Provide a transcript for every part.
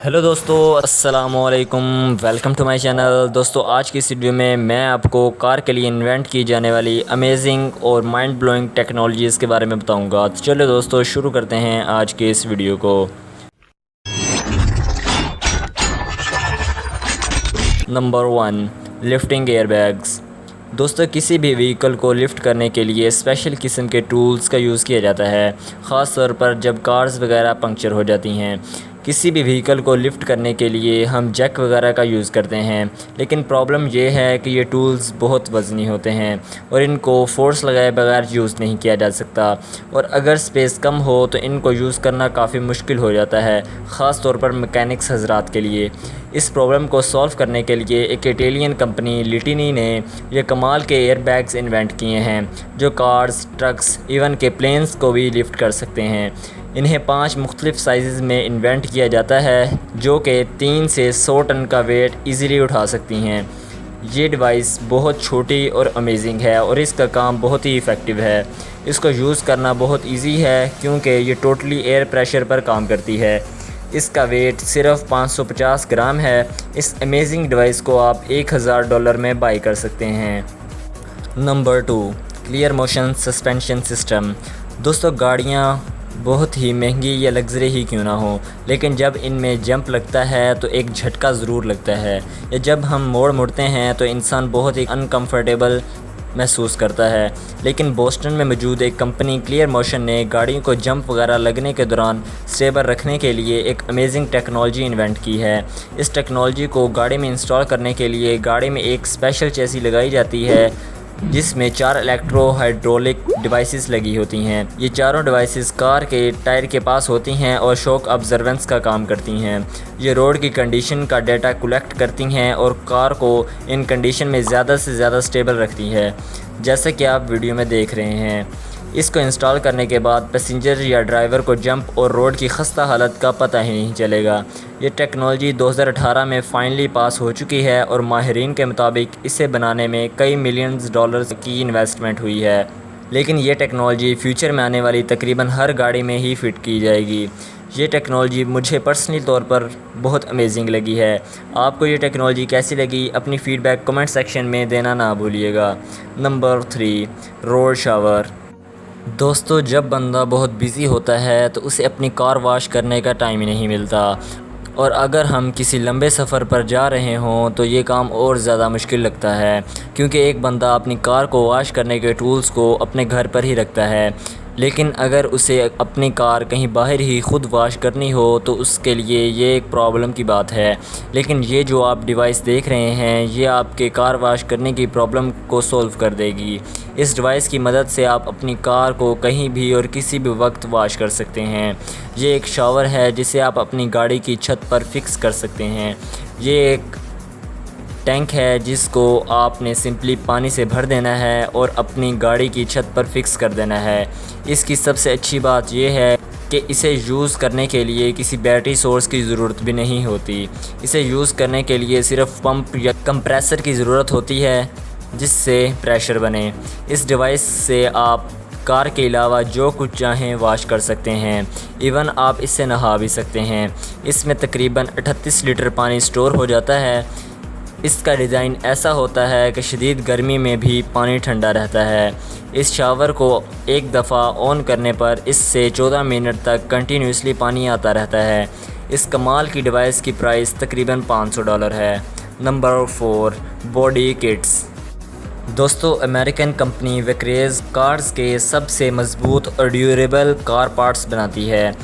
Hello दोस्तों, अस्सलाम वालेकुम। Welcome to my channel. दोस्तों, आज की इस वीडियो में मैं आपको कार के लिए इन्वेंट की जाने वाली अमेजिंग और माइंड ब्लोइंग टेक्नोलॉजीज़ के बारे में बताऊंगा। तो चलो दोस्तों, शुरू करते हैं आज के इस वीडियो को। Number 1, lifting airbags. दोस्तों, किसी भी व्हीकल को लिफ्ट करने के लिए स्पेशल किस्म के टूल्स का यूज़ किया जाता है, ख़ास तौर पर जब कार्स वगैरह पंक्चर हो जाती हैं। किसी भी व्हीकल को लिफ्ट करने के लिए हम जैक वगैरह का यूज़ करते हैं, लेकिन प्रॉब्लम ये है कि ये टूल्स बहुत वज़नी होते हैं और इनको फ़ोर्स लगाए बगैर यूज़ नहीं किया जा सकता, और अगर स्पेस कम हो तो इनको यूज़ करना काफ़ी मुश्किल हो जाता है, ख़ास तौर पर मैकेनिक्स हज़रात के लिए। इस प्रॉब्लम को सॉल्व करने के लिए एक इटालियन कंपनी लिटिनी ने ये कमाल के एयरबैग्स इन्वेंट किए हैं जो कार्स, ट्रक्स, इवन के प्लेन्स को भी लिफ्ट कर सकते हैं। इन्हें 5 मुख्तलिफ़ साइज़ में इन्वेंट किया जाता है जो कि 3 से 100 टन का वेट ईज़िली उठा सकती हैं। ये डिवाइस बहुत छोटी और अमेजिंग है और इसका काम बहुत ही इफ़ेक्टिव है। इसको यूज़ करना बहुत इजी है क्योंकि ये टोटली एयर प्रेशर पर काम करती है। इसका वेट सिर्फ 550 ग्राम है। इस अमेजिंग डिवाइस को आप $1000 में बाई कर सकते हैं। Number 2, clear motion suspension system. दोस्तों, गाड़ियाँ बहुत ही महंगी या लग्जरी ही क्यों ना हो, लेकिन जब इनमें जंप लगता है तो एक झटका ज़रूर लगता है, या जब हम मोड़ मुड़ते हैं तो इंसान बहुत ही अनकंफर्टेबल महसूस करता है। लेकिन बोस्टन में मौजूद एक कंपनी क्लियर मोशन ने गाड़ियों को जंप वगैरह लगने के दौरान स्टेबल रखने के लिए एक अमेजिंग टेक्नोलॉजी इन्वेंट की है। इस टेक्नोलॉजी को गाड़ी में इंस्टॉल करने के लिए गाड़ी में एक स्पेशल चेसी लगाई जाती है जिसमें 4 इलेक्ट्रो हाइड्रोलिक डिवाइसेस लगी होती हैं। ये चारों डिवाइसेस कार के टायर के पास होती हैं और शॉक ऑब्जर्वेंस का काम करती हैं। ये रोड की कंडीशन का डाटा कलेक्ट करती हैं और कार को इन कंडीशन में ज़्यादा से ज़्यादा स्टेबल रखती है, जैसे कि आप वीडियो में देख रहे हैं। इसको इंस्टॉल करने के बाद पैसेंजर या ड्राइवर को जंप और रोड की खस्ता हालत का पता ही नहीं चलेगा। ये टेक्नोलॉजी 2018 में फाइनली पास हो चुकी है और माहिरीन के मुताबिक इसे बनाने में कई मिलियंस डॉलर्स की इन्वेस्टमेंट हुई है। लेकिन ये टेक्नोलॉजी फ्यूचर में आने वाली तकरीबन हर गाड़ी में ही फ़िट की जाएगी। ये टेक्नोलॉजी मुझे पर्सनली तौर पर बहुत अमेजिंग लगी है। आपको ये टेक्नोलॉजी कैसी लगी, अपनी फ़ीडबैक कमेंट सेक्शन में देना ना भूलिएगा। Number 3, road shower. दोस्तों, जब बंदा बहुत बिज़ी होता है तो उसे अपनी कार वॉश करने का टाइम ही नहीं मिलता, और अगर हम किसी लंबे सफ़र पर जा रहे हों तो ये काम और ज़्यादा मुश्किल लगता है क्योंकि एक बंदा अपनी कार को वॉश करने के टूल्स को अपने घर पर ही रखता है। लेकिन अगर उसे अपनी कार कहीं बाहर ही ख़ुद वॉश करनी हो तो उसके लिए ये एक प्रॉब्लम की बात है। लेकिन ये जो आप डिवाइस देख रहे हैं ये आपके कार वॉश करने की प्रॉब्लम को सॉल्व कर देगी। इस डिवाइस की मदद से आप अपनी कार को कहीं भी और किसी भी वक्त वॉश कर सकते हैं। ये एक शावर है जिसे आप अपनी गाड़ी की छत पर फिक्स कर सकते हैं। ये एक टैंक है जिसको आपने सिंपली पानी से भर देना है और अपनी गाड़ी की छत पर फिक्स कर देना है। इसकी सबसे अच्छी बात यह है कि इसे यूज़ करने के लिए किसी बैटरी सोर्स की ज़रूरत भी नहीं होती। इसे यूज़ करने के लिए सिर्फ पंप या कंप्रेसर की ज़रूरत होती है जिससे प्रेशर बने। इस डिवाइस से आप कार के अलावा जो कुछ चाहें वॉश कर सकते हैं। इवन आप इससे नहा भी सकते हैं। इसमें तकरीबन 38 लीटर पानी स्टोर हो जाता है। इसका डिज़ाइन ऐसा होता है कि शदीद गर्मी में भी पानी ठंडा रहता है। इस शावर को एक दफ़ा ऑन करने पर इससे 14 मिनट तक कंटिन्यूसली पानी आता रहता है। इस कमाल की डिवाइस की प्राइस तकरीबन $500 है। Number 4, body kits. दोस्तों, अमेरिकन कंपनी वैक्रेज कार्स के सबसे मजबूत और ड्यूरेबल कार पार्ट्स बनाती है।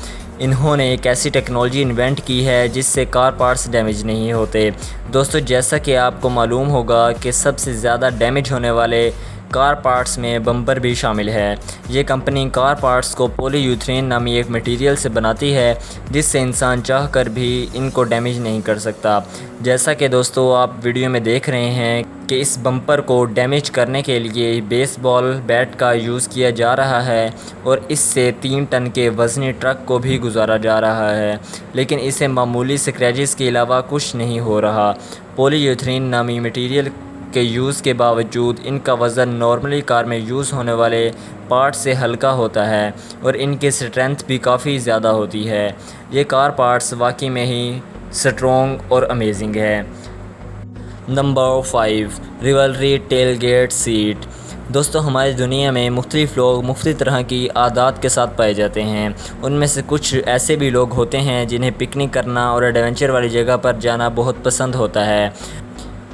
इन्होंने एक ऐसी टेक्नोलॉजी इन्वेंट की है जिससे कार पार्ट्स डैमेज नहीं होते। दोस्तों, जैसा कि आपको मालूम होगा कि सबसे ज़्यादा डैमेज होने वाले कार पार्ट्स में बम्पर भी शामिल है। ये कंपनी कार पार्ट्स को पॉलीयूरेथेन नामी एक मटेरियल से बनाती है जिससे इंसान चाह कर भी इनको डैमेज नहीं कर सकता। जैसा कि दोस्तों आप वीडियो में देख रहे हैं कि इस बम्पर को डैमेज करने के लिए बेसबॉल बैट का यूज़ किया जा रहा है और इससे 3 टन के वज़नी ट्रक को भी गुजारा जा रहा है, लेकिन इसे मामूली स्क्रैचेस के अलावा कुछ नहीं हो रहा। पॉलीयूरेथेन नामी मटेरियल के यूज़ के बावजूद इनका वज़न नॉर्मली कार में यूज़ होने वाले पार्ट से हल्का होता है और इनकी स्ट्रेंथ भी काफ़ी ज़्यादा होती है। ये कार पार्ट्स वाकई में ही स्ट्रॉन्ग और अमेजिंग है। Number 5, rivalry tailgate seat. दोस्तों, हमारी दुनिया में मुख्तलिफ़ लोग मुख्तलिफ़ तरह की आदत के साथ पाए जाते हैं। उनमें से कुछ ऐसे भी लोग होते हैं जिन्हें पिकनिक करना और एडवेंचर वाली जगह पर जाना बहुत पसंद होता है।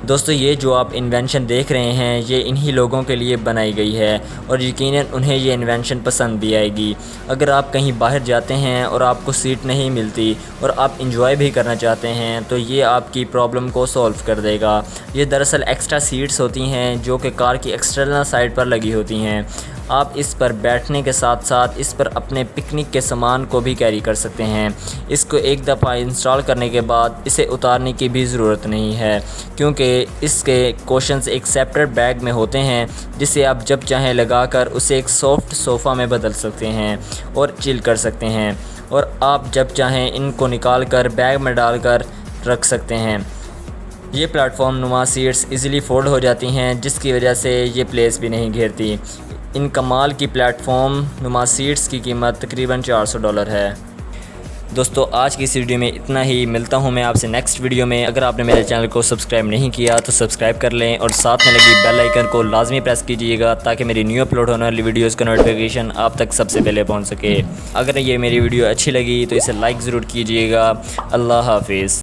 दोस्तों, ये जो आप इन्वेंशन देख रहे हैं ये इन्हीं लोगों के लिए बनाई गई है और यकीनन उन्हें ये इन्वेंशन पसंद भी आएगी। अगर आप कहीं बाहर जाते हैं और आपको सीट नहीं मिलती और आप इंजॉय भी करना चाहते हैं तो ये आपकी प्रॉब्लम को सॉल्व कर देगा। ये दरअसल एक्स्ट्रा सीट्स होती हैं जो कि कार की एक्सटर्नल साइड पर लगी होती हैं। आप इस पर बैठने के साथ साथ इस पर अपने पिकनिक के सामान को भी कैरी कर सकते हैं। इसको एक दफ़ा इंस्टॉल करने के बाद इसे उतारने की भी ज़रूरत नहीं है, क्योंकि इसके कुशन्स एक सेपरेट बैग में होते हैं जिसे आप जब चाहें लगाकर उसे एक सॉफ्ट सोफ़ा में बदल सकते हैं और चिल कर सकते हैं, और आप जब चाहें इनको निकाल कर बैग में डालकर रख सकते हैं। ये प्लेटफॉर्म नुमा सीट्स इजीली फोल्ड हो जाती हैं, जिसकी वजह से ये प्लेस भी नहीं घेरती। इन कमाल की प्लेटफॉर्म नुमा सीट्स की कीमत तकरीबन $400 है। दोस्तों, आज की इस वीडियो में इतना ही। मिलता हूँ मैं आपसे नेक्स्ट वीडियो में। अगर आपने मेरे चैनल को सब्सक्राइब नहीं किया तो सब्सक्राइब कर लें और साथ में लगी बेल आइकन को लाजमी प्रेस कीजिएगा ताकि मेरी न्यू अपलोड होने वाली वीडियोज़ का नोटिफिकेशन आप तक सबसे पहले पहुँच सके। अगर ये मेरी वीडियो अच्छी लगी तो इसे लाइक ज़रूर कीजिएगा। अल्लाह हाफिज़।